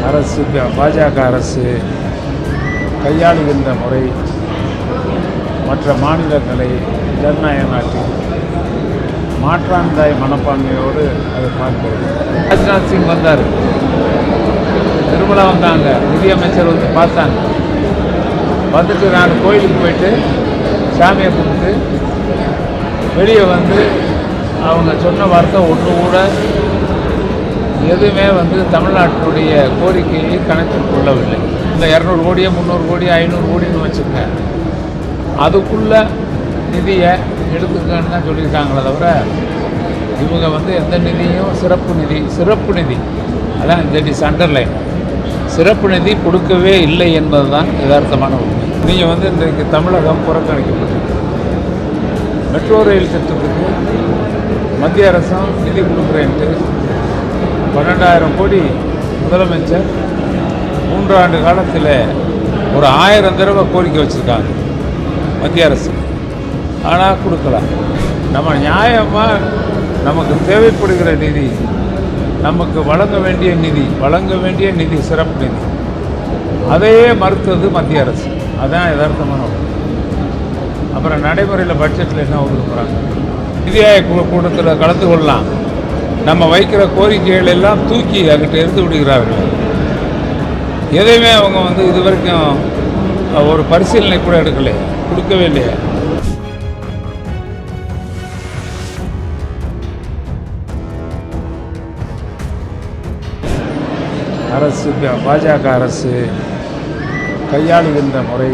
அரசு பாஜக அரசு கையாளுகின்ற முறை மற்ற மாநிலங்களை ஜனநாயக நாட்டில் மாற்றாந்தாய் மனப்பான்மையோடு அதை பார்க்கிறது. ராஜ்நாத் சிங் வந்தார், திருமலா வந்தாங்க, நிதியமைச்சர் வந்து பார்த்தாங்க. வந்துட்டு நான் கோயிலுக்கு போயிட்டு சாமியை கும்பிட்டு வெளியே வந்து அவங்க சொன்ன வார்த்தை ஒன்று கூட எதுவுமே வந்து தமிழ்நாட்டினுடைய கோரிக்கையை கணக்கில் கொள்ளவில்லை. இந்த 200 கோடியோ 300 கோடி 500 கோடின்னு வச்சுக்கோங்க, அதுக்குள்ள நிதியை எடுத்துக்கன்னு தான் சொல்லியிருக்காங்களே தவிர இவங்க வந்து எந்த நிதியும் சிறப்பு நிதி அதான் தட் இஸ் அண்டர்லைன், சிறப்பு நிதி கொடுக்கவே இல்லை என்பது தான் யதார்த்தமான உண்மை. நீங்கள் வந்து இன்றைக்கு தமிழகம் புறக்கணிக்கப்பட்டிருக்கு. மெட்ரோ ரயில் திட்டத்துக்கு மத்திய அரசும் நிதி கொடுக்குறேன்ட்டு 12,000 கோடி முதலமைச்சர் 3 ஆண்டு காலத்தில் ஒரு 1000 தடவை கோரிக்கை வச்சுருக்காங்க மத்திய அரசு, ஆனால் கொடுக்கலாம். நம்ம நியாயமாக நமக்கு தேவைப்படுகிற நிதி, நமக்கு வழங்க வேண்டிய நிதி சிறப்பு நிதி, அதையே மறுத்தது மத்திய அரசு. அதுதான் யதார்த்தமான ஒன்று. அப்புறம் நடைமுறையில் பட்ஜெட்டில் என்ன ஒதுக்க போகிறாங்க? நிதி ஆயோக் கூட்டத்தில் கலந்து கொள்ளலாம், நம்ம வைக்கிற கோரிக்கைகள் எல்லாம் தூக்கி அங்கிட்ட எடுத்து விடுகிறார்கள். எதையுமே அவங்க வந்து இது வரைக்கும் ஒரு பரிசீலனை கூட எடுக்கலை, கொடுக்கவே இல்லையா. அரசு பாஜக அரசு கையாளுகின்ற முறை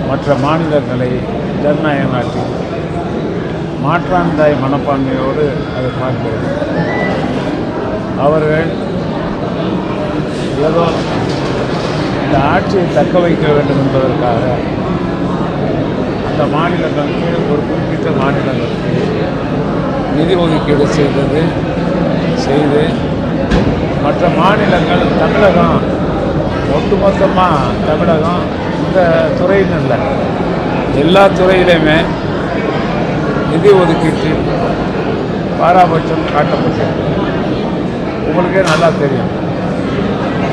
மற்ற மாநிலங்களை ஜனநாயக நாட்டில் மாற்றாந்தாய் மனப்பான்மையோடு அதை பார்க்கிறது. அவர்கள் ஏதோ இந்த ஆட்சியை தக்க வைக்க வேண்டும் என்பதற்காக அந்த மாநிலங்களுக்கு, ஒரு குறிப்பிட்ட மாநிலங்களுக்கு நிதி ஒதுக்கீடு செய்து மற்ற மாநிலங்கள், தமிழகம் ஒட்டுமொத்தமாக தமிழகம் இந்த துறைன்னு இல்லை, எல்லா துறையிலையுமே நிதி ஒதுக்கீட்டில் பாராபட்சம் காட்டப்பட்டிருக்கு. உங்களுக்கே நல்லா தெரியும்.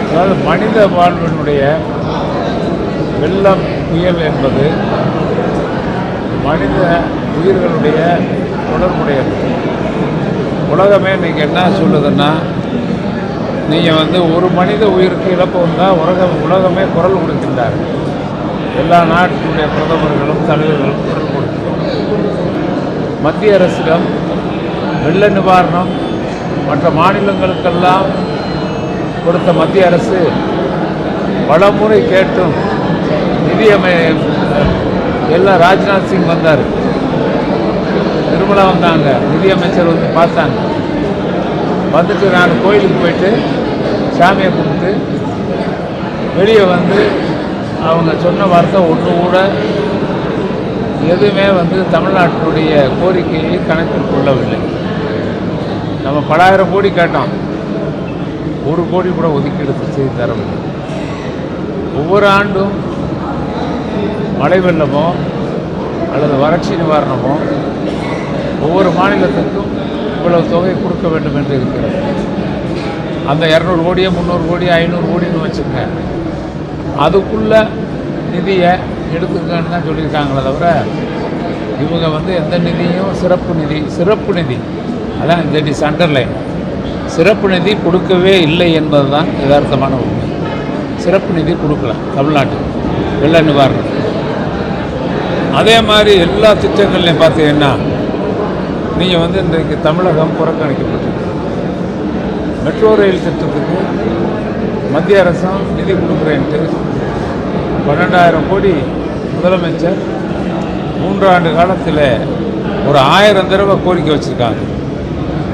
அதாவது மனித வாழ்வினுடைய வெள்ளம், புயல் என்பது மனித உயிர்களுடைய தொடர்புடையது. உலகமே இன்றைக்கி என்ன சொல்லுதுன்னா, நீங்கள் வந்து ஒரு மனித உயிருக்கு இழப்பு வந்தால் உலகமே குரல் கொடுக்கின்றார். எல்லா நாட்டினுடைய பிரதமர்களும் தலைவர்களும் குரல் கொடுக்கிறோம். மத்திய அரசிடம் வெள்ள நிவாரணம் மற்ற மாநிலங்களுக்கெல்லாம் கொடுத்த மத்திய அரசு பலமுறை கேட்டும் எல்லாம் ராஜ்நாத் சிங் வந்தார், திருமலா வந்தாங்க, நிதியமைச்சர் வந்து பார்த்தாங்க. வந்துட்டு நான் கோயிலுக்கு போயிட்டு சாமியை கும்பிட்டு வெளியே வந்து அவங்க சொன்ன வார்த்தை ஒன்று கூட எதுவுமே வந்து தமிழ்நாட்டினுடைய கோரிக்கையை கணக்கில் கொள்ளவில்லை. நம்ம பல 1000 கோடி கேட்டோம், 1 கோடி கூட ஒதுக்கீடு செய்து தரவில்லை. ஒவ்வொரு ஆண்டும் மழை வெள்ளமோ அல்லது வறட்சி நிவாரணமோ ஒவ்வொரு மாநிலத்துக்கும் இவ்வளவு தொகை கொடுக்க வேண்டும் என்று இருக்கிறது. அந்த 200 கோடியோ 300 கோடி 500 கோடின்னு வச்சுக்கோங்க, அதுக்குள்ள நிதியை எடுத்துக்கன்னு தான் சொல்லியிருக்காங்களே தவிர இவங்க வந்து எந்த நிதியும் சிறப்பு நிதி அதான் தட் இஸ் அண்டர்லைன், சிறப்பு நிதி கொடுக்கவே இல்லை என்பது தான் யதார்த்தமான உண்மை. சிறப்பு நிதி கொடுக்கலாம் தமிழ்நாட்டுக்கு வெள்ள நிவாரணம். அதே மாதிரி எல்லா திட்டங்கள்லையும் பார்த்தீங்கன்னா நீங்கள் வந்து இன்றைக்கு தமிழகம் புறக்கணிக்கப்பட்டிருக்கு. மெட்ரோ ரயில் திட்டத்துக்கு மத்திய அரசும் நிதி கொடுக்குறேன்ட்டு 12,000 கோடி முதலமைச்சர் 3 ஆண்டு காலத்தில் ஒரு 1000 தடவை கோரிக்கை வச்சுருக்காங்க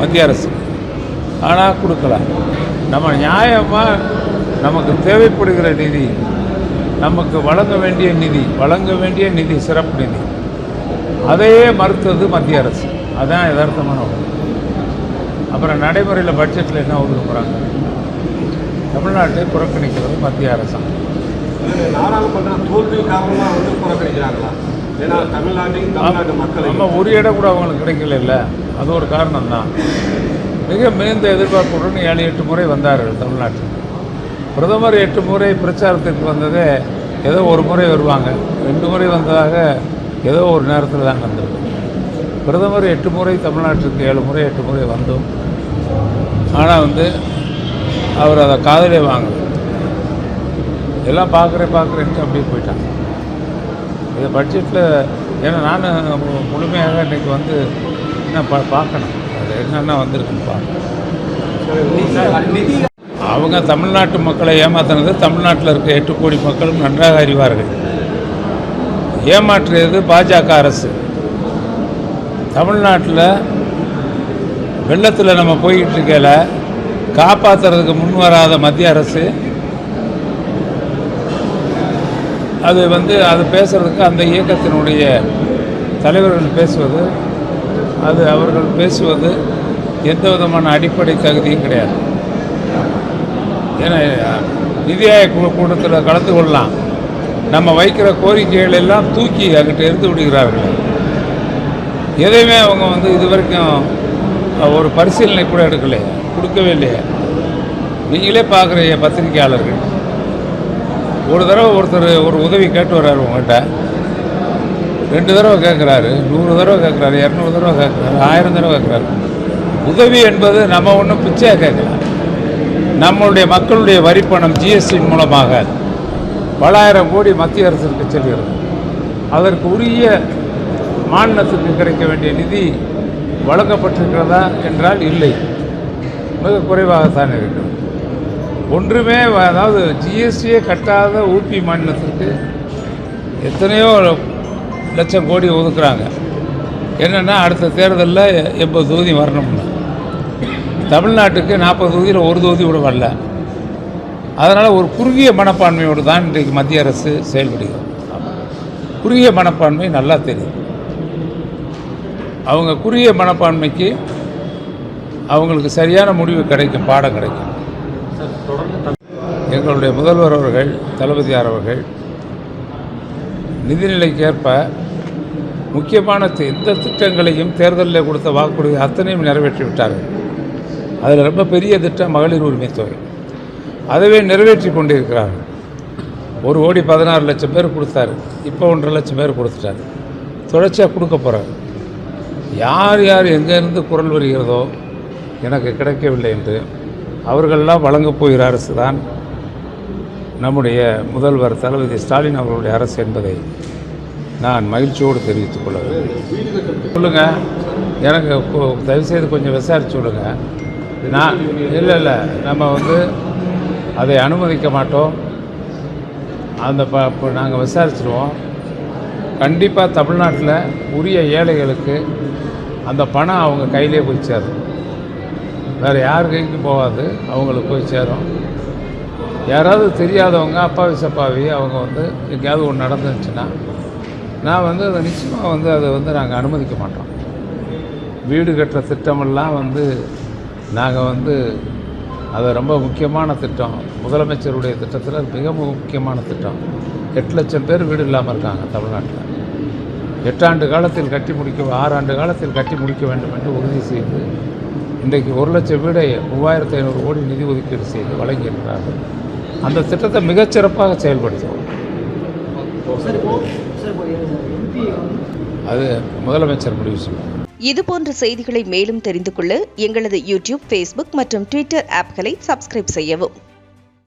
மத்திய அரசு, ஆனால் கொடுக்கலாம். நம்ம நியாயமாக நமக்கு தேவைப்படுகிற நிதி, நமக்கு வழங்க வேண்டிய நிதி சிறப்பு நிதி, அதையே மறுத்தது மத்திய அரசு. அதுதான் யதார்த்தமான ஒன்று. அப்புறம் நடைமுறையில் பட்ஜெட்டில் என்ன ஒதுக்க போகிறாங்க? தமிழ்நாட்டை புறக்கணிக்கிறது மத்திய அரசாங்கம். நாடாளுமன்ற தோல்வி காரணமாக வந்து புறக்கணிக்கிறாங்களா? ஏன்னா தமிழ்நாட்டு மக்கள் நம்ம ஒரு இடம் கூட அவங்களுக்கு கிடைக்கல, அது ஒரு காரணம் தான். மிக மிகுந்த எதிர்பார்ப்புடன் 7-8 முறை வந்தார்கள் தமிழ்நாட்டில். பிரதமர் 8 முறை பிரச்சாரத்திற்கு வந்ததே ஏதோ ஒரு முறை வருவாங்க, 2 முறை வந்ததாக ஏதோ ஒரு நேரத்தில் தான் வந்தது. பிரதமர் 8 முறை தமிழ்நாட்டிற்கு 7 முறை 8 முறை வந்தோம். ஆனால் அவர் அதை காதலே வாங்கல. எல்லாம் பார்க்குறேன்ட்டு அப்படியே போயிட்டாங்க. இதை பட்ஜெட்டில் ஏன்னா நான் முழுமையாக இன்றைக்கி என்ன பார்க்கணும், அது என்னென்ன வந்திருக்குன்னு பார்க்கணும். அவங்க தமிழ்நாட்டு மக்களை ஏமாற்றினது தமிழ்நாட்டில் இருக்க 8 கோடி மக்களும் நன்றாக அறிவார்கள். ஏமாற்றியது பாஜக அரசு. தமிழ்நாட்டில் வெள்ளத்தில் நம்ம போய்கிட்டு இருக்கையில் காப்பாற்றுறதுக்கு முன் வராத மத்திய அரசு அது அது பேசுகிறதுக்கு அந்த இயக்கத்தினுடைய தலைவர்கள் பேசுவது, அவர்கள் பேசுவது எந்த விதமான அடிப்படை தகுதியும் கிடையாது. ஏன்னா நிதி ஆயோக் கூட்டத்தில் கலந்து கொள்ளலாம், நம்ம வைக்கிற கோரிக்கைகள் எல்லாம் தூக்கி அங்கிட்ட எடுத்து விடுகிறார்கள். எதையுமே அவங்க இது வரைக்கும் ஒரு பரிசீலனை கூட எடுக்கலையே, கொடுக்கவே இல்லையே. நீங்களே பார்க்குறீங்க பத்திரிகையாளர்கள், ஒரு தடவை ஒருத்தர் ஒரு உதவி கேட்டு வர்றாரு உங்கள்கிட்ட, 2 தடவை கேட்குறாரு, 100 தடவை கேட்குறாரு, 200 தடவை கேட்குறாரு, 1000 தடவை கேட்குறாரு. உதவி என்பது நம்ம ஒன்றும் பிச்சையாக கேட்கலாம். நம்மளுடைய மக்களுடைய வரிப்பணம் ஜிஎஸ்டியின் மூலமாக பல ஆயிரம் கோடி மத்திய அரசுக்கு செல்கிறது. அதற்கு உரிய மாநிலத்துக்கு கிடைக்க வேண்டிய நிதி வழங்கப்பட்டிருக்கிறதா என்றால் இல்லை, மிக குறைவாகத்தான் இருக்கிறது. ஒன்றுமே அதாவது ஜிஎஸ்டியே கட்டாத ஊபி மாநிலத்திற்கு எத்தனையோ லட்சம் கோடி ஒதுக்குறாங்க. என்னென்னா அடுத்த தேர்தலில் 80 தொகுதி வரணும்னா, தமிழ்நாட்டுக்கு 40 தொகுதியில் ஒரு தொகுதி கூட வரல. அதனால் ஒரு குறுகிய மனப்பான்மையோடு தான் இன்றைக்கு மத்திய அரசு செயல்படுகிறது. குறுகிய மனப்பான்மை நல்லா தெரியும். அவங்க குறுகிய மனப்பான்மைக்கு அவங்களுக்கு சரியான முடிவு கிடைக்கும், பாடம் கிடைக்கும். எங்களுடைய முதல்வர் அவர்கள், தளபதியார் அவர்கள் நிதிநிலைக்கேற்ப முக்கியமான எந்த திட்டங்களையும் தேர்தலில் கொடுத்த வாக்குறுதி அத்தனையும் நிறைவேற்றி விட்டார்கள். அதில் ரொம்ப பெரிய திட்டம் மகளிர் உரிமை தொகை, அதுவே நிறைவேற்றி கொண்டிருக்கிறார்கள். 1,16,00,000 பேர் கொடுத்தாரு, இப்போ 1,50,000 பேர் கொடுத்துட்டாரு, தொடர்ச்சியாக கொடுக்க போகிறார். யார் யார் எங்கேருந்து குரல் வருகிறதோ எனக்கு கிடைக்கவில்லை என்று அவர்களெல்லாம் வழங்கப் போகிற அரசு தான் நம்முடைய முதல்வர் தளபதி ஸ்டாலின் அவர்களுடைய அரசு என்பதை நான் மகிழ்ச்சியோடு தெரிவித்துக் கொள்ள வேண்டும். சொல்லுங்கள், எனக்கு தயவுசெய்து கொஞ்சம் விசாரிச்சு சொல்லுங்கள். நான் இல்லை நம்ம அதை அனுமதிக்க மாட்டோம். நாங்கள் விசாரிச்சிடுவோம். கண்டிப்பாக தமிழ்நாட்டில் உரிய ஏழைகளுக்கு அந்த பணம் அவங்க கையிலே போய் சேரும், வேறு யார் கைக்கு போகாது, அவங்களுக்கு போய் சேரும். யாராவது தெரியாதவங்க அப்பாவி சப்பாவி அவங்க எங்கேயாவது ஒன்று நடந்துச்சுன்னா நான் அதை நிச்சயமாக அதை நாங்கள் அனுமதிக்க மாட்டோம். வீடு கட்டுற திட்டமெல்லாம் நாங்கள் அது ரொம்ப முக்கியமான திட்டம். முதலமைச்சருடைய திட்டத்தில் மிக முக்கியமான திட்டம். 8 லட்சம் பேர் வீடு இல்லாமல் இருக்காங்க தமிழ்நாட்டில். 8 ஆண்டு காலத்தில் கட்டி முடிக்க 6 ஆண்டு காலத்தில் கட்டி முடிக்க வேண்டும் என்று உறுதி செய்து இன்றைக்கு 1 லட்சம் வீடை 3500 கோடி நிதி ஒதுக்கீடு செய்து வழங்கியிருக்கிறார்கள். அந்த திட்டத்தை மிகச்சிறப்பாக செயல்படுத்துவோம். அது முதலமைச்சர் முடிவு செய்யும். இதுபோன்ற செய்திகளை மேலும் தெரிந்து கொள்ள எங்களது யூடியூப், ஃபேஸ்புக் மற்றும் ட்விட்டர் ஆப்களை சப்ஸ்கிரைப் செய்யவும்.